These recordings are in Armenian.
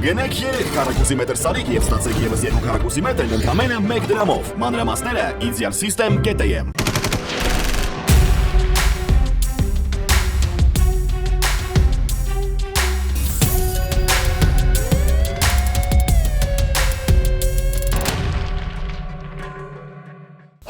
Գնեք 3 քառակուսի մետր սարիկ եւ ստացեք եւս 2 քառակուսի մետր ընդամենը 1 դրամով։ Մանրամասները idealsystem.am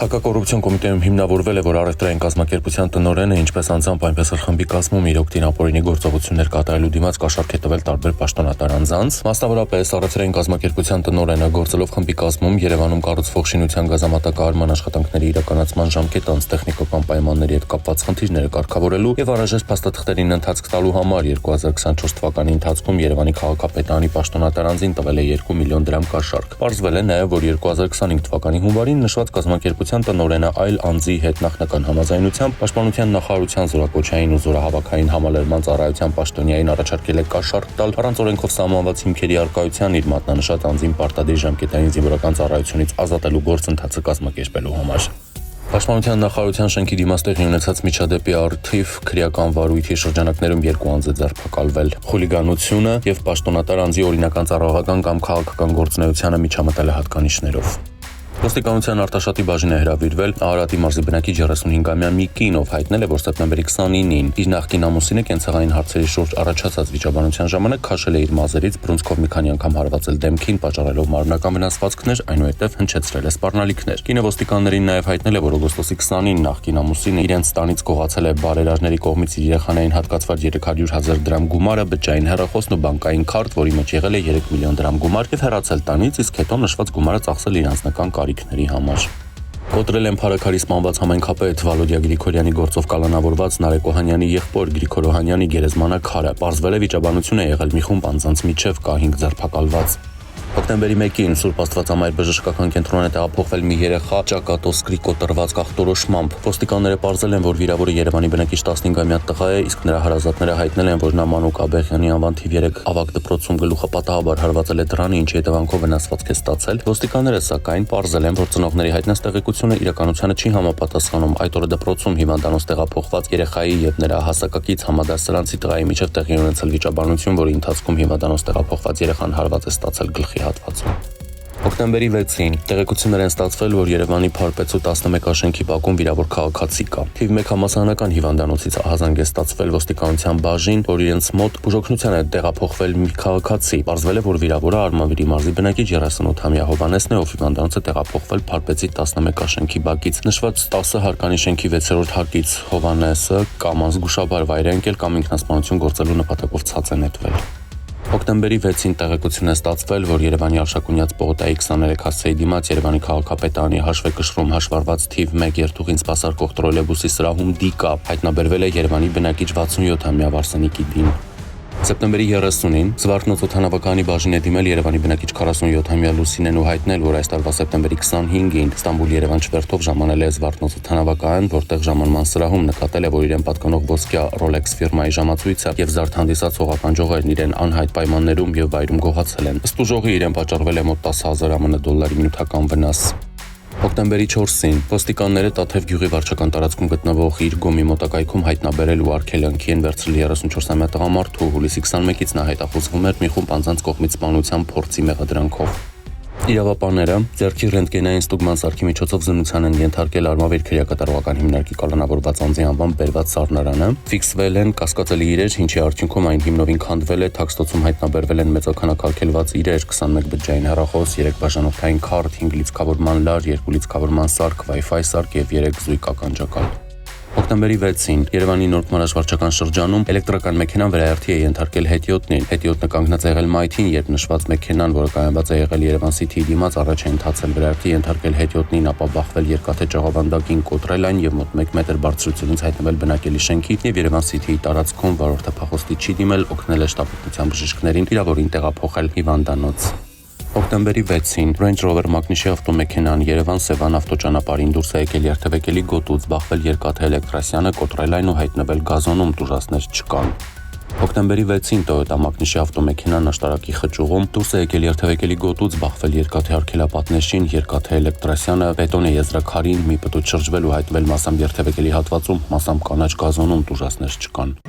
Հակակոռուպցիոն կոմիտեում հիմնավորվել է, որ առևտրային կազմակերպության տնօրենը ինչպես անձամբ, այնպես էլ խմբի կազմում իր օգտին ապօրինի գործողություններ կատարելու դիմաց կաշառք է տվել տարբեր պաշտոնատար անձանց։ Մասնավորապես առևտրային կազմակերպության տնօրենը գործելով խմբի կազմում Երևանում կառուցվող շինության գազամատակարարման աշխատանքների իրականացման ժամկետանց տեխնիկական պայմանների հետ կապված խնդիրները կարգավորելու եւ անհրաժեշտ փաստաթղթերին ընթացք տալու համար 2024 թվականի ընթացքում Երևանի քաղաքապետարանի պաշտոնատար անձին տվել է 2 միլիոն դրամ կաշառք։ Պարզվել է նաեւ, որ 2025 թվականի հունվարին նշված կազմակերպության տնօրենը այլ անձի հետ նախնական համաձայնությամբ Պաշտպանության նախարարության զորակոչային ու զորահավաքային համալրման ծառայության պաշտոնյային առաջարկել է կաշառք տալ առանց օրենքով սահմանված հիմքերի առկայության իր մատնանշած անձին պարտադիր ժամկետային զինվորական ծառայությունից ազատելու գործընթացը կազմակերպելու համար։ Պաշտպանության նախարարության շենքի դիմաստեղի ունեցած միջադեպի առթիվ քրեական վարույթի շրջանակներում 2 անձ է ձերբակալվել։ Խուլիգանությունը եւ պաշտոնատար անձի օրինական ծառայողական կամ քաղաքական գործունեությանը միջամտել է հատկանիշներով։ Ոստիկանության արտաշատի բաժին է հրավիրվել Արարատի մարզի բնակիչ 35-ամյա մի կին, ով հայտնել է, որ սեպտեմբերի 29-ին իր նախկին ամուսինը կենցաղային հարցերի շուրջ առաջացած վիճաբանության ժամանակ քաշել է իր մազերից, բռունցքով մի քանի անգամ հարվածել դեմքին, պատճառելով մարմնական վնասվածքներ, այնուհետև հնչեցրել է սպառնալիքներ։ Կինը ոստիկաններին նաև հայտնել է, որ օգոստոսի 20-ին նախկին ամուսինը իրենց տանից գողացել է բարերարների կողմից իր երեխաներին հատկացված 300,000 դրամ գումարը, բջջային հեռախոսն ու բանկային քարտ, որի մեջ եղել է 3 միլիոն դրամ գումար, եւ հեռացել տանից, իսկ հետո նշված գումարը ծախսել իր անձնական կարիքների համար։ Կոտրել են Փարաքարի սպանված համայնքապետ Վալոդիա Գրիգորյանի գործով կալանավորված Նարեկ Օհանյանի եղբոր Գրիգոր Օհանյանի գերեզմանը Պարզվել է վիճաբանություն է եղել մի խումբ անձանց միջև, կա 5 ձերբակալված։ Հոկտեմբերի 1-ին Սուրբ Աստվածամայր բժշկական կենտրոն է տեղափոխվել մի երեխա ճակատոսկրի կոտրված ախտորոշմամբ։ Ոստիկանները պարզել են, որ վիրավորը Երևանի բնակիչ 15-ամյա տղա է, իսկ նրա հարազատները հայտնել են, որ նա Մանուկ Աբեղյանի անվան թիվ 3 ավագ դպրոցում գլուխը պատահաբար հարվածել է դրանի, ինչի հետևանքով վնասվածք է ստացել։ Ոստիկանները սակայն պարզել են, որ ծնողների հայտնած տեղեկությունը իրականությանը չի համապատասխանում։ Այդ օրը դպրոցում հիվանդանոց տեղափոխված երեխայի եւ նրա հասակակից համադասարանցի տղայի միջև տեղի ունեցել վիճաբանություն, որի ընթացքում հիվանդանոց տեղափոխված երեխան հարված է ստացել գլխի հատվածում։ Հոկտեմբերի 6-ին տեղեկություններ են ստացվել, որ Երևանի Փարպեցու 11 շենքի բակում վիրավոր քաղաքացի կա։ Թիվ 1 համալսարանական հիվանդանոցից ահազանգ է ստացվել ոստիկանության բաժին, որ իրենց մոտ բուժօգնության է տեղափոխվել մի քաղաքացի։ Պարզվել է, որ վիրավորը Արմավիրի մարզի բնակիչ 38-ամյա Հովհաննեսն է, ով հիվանդանոց է տեղափոխվել Փարպեցի 11 շենքի բակից։ Նշված 10 հարկանի շենքի 6-րդ հարկից Հովհաննեսը կամ ազգուշաբար վայր է ընկել կամ ինքնասպանություն գործելու նպատակով ցած է նետվել։ Հոկտեմբերի 6-ին տեղեկություն է ստացվել, որ Երևանի Արշակունյաց պողոտայի 23 հասցեի դիմաց Երևանի քաղաքապետարանի հաշվեկշռում հաշվառված թիվ 1 երթուղին սպասարկող տրոլեյբուսի սրահում դիկա հայտնաբերվել է Երևանի բնակիչ 67-ամյա Վարսենիկի դին։ Սեպտեմբերի 30-ին Զվարթնոց օդանավակայանի բաժին է դիմել Երևանի բնակիչ 47-ամյա Լուսինեն ու հայտնել, որ այս տարվա սեպտեմբերի 25-ին Ստամբուլ-Երևան չվերթով ժամանել է Զվարթնոց օդանավակայան, որտեղ ժամանման սրահում նկատել է, որ իրեն պատկանող ոսկյա Rolex ֆիրմայի ժամացույցը եւ զարդ հանդիսած հողականջողերն իրեն անհայտ պայմաններում եւ վայրում գողացել են։ Ըստ ուժողի իրեն պատճառվել է մոտ 10,000 ԱՄՆ դոլարի նյութական վնաս։ Հոկտեմբերի 4-ին ոստիկանները Տաթև գյուղի վարչական տարածքում գտնվող իր գոմի մոտակայքում հայտնաբերել ու արգելանքի են վերցրել 34-ամյա տղամարդու, հուլիսի 21-ից նա հետախուզվում էր մի խումբ անձանց կողմից սպանության փորձի մեղադրանքով։ Իրավապանները ձեռքի ռենտգենային ստուգման սարքի միջոցով զննության են ենթարկել Արմավիր քրեակատարողական հիմնարկի կալանավորված անձի անվամբ բերված սառնարանը, ֆիքսվել են կասկածելի իրեր, ինչի արդյունքում այն հիմնովին քանդվել է, թաքստոցում հայտնաբերվել են մեծաքանակարգելված իրեր, 21 բջջային հեռախոս, 3 բաժանորդային քարտ, 5 լիցքավորման լար, 2 լիցքավորման սարք, Wi-Fi սարք եւ 3 զույգ ականջակալ։ Հոկտեմբերի 6-ին Երևանի Նոր Մարաշ վարչական շրջանում էլեկտրական մեքենան վերահերթի է ենթարկել հետիոտնին։ Հետիոտնը կանգնած է եղել մայթին, երբ նշված մեքենան, որը կայանված է եղել Երևան City-ի դիմաց, առաջ է ընթացել վերահերթի ենթարկել հետիոտնին, ապա բախվել երկաթե ճաղավանդակին, կոտրել այն եւ մոտ 1 մետր բարձրությունից հայտնվել բնակելի շենքի եւ Երևան City-ի տարածքում վարորդը փախոստի չի դիմել, օգնել է շտապօգնության բժիշկներին իրավորին տեղափոխել հիվանդանոց։ Հոկտեմբերի 6-ին Range Rover Մագնիշի ավտոմեքենան Երևան-Սևան ավտոճանապարհին դուրս է եկել երթևեկելի գոտուց, բախվել երկաթե էլեկտրասյանը, կոտրել այն ու հայտնվել գազոնում, տուժածներ չկան։ Հոկտեմբերի 6-ին Toyota Մագնիշի ավտոմեքենան աշտարակի խճուղում դուրս է եկել երթևեկելի գոտուց, բախվել երկաթե արգելապատնեշին, երկաթե էլեկտրասյանը, բետոնե եզրաքարին, մի պտույտ շրջվել ու հայտնվել մասամբ երթևեկելի հատվածում, մասամբ կանաչ գազոնում, տուժածներ չկան։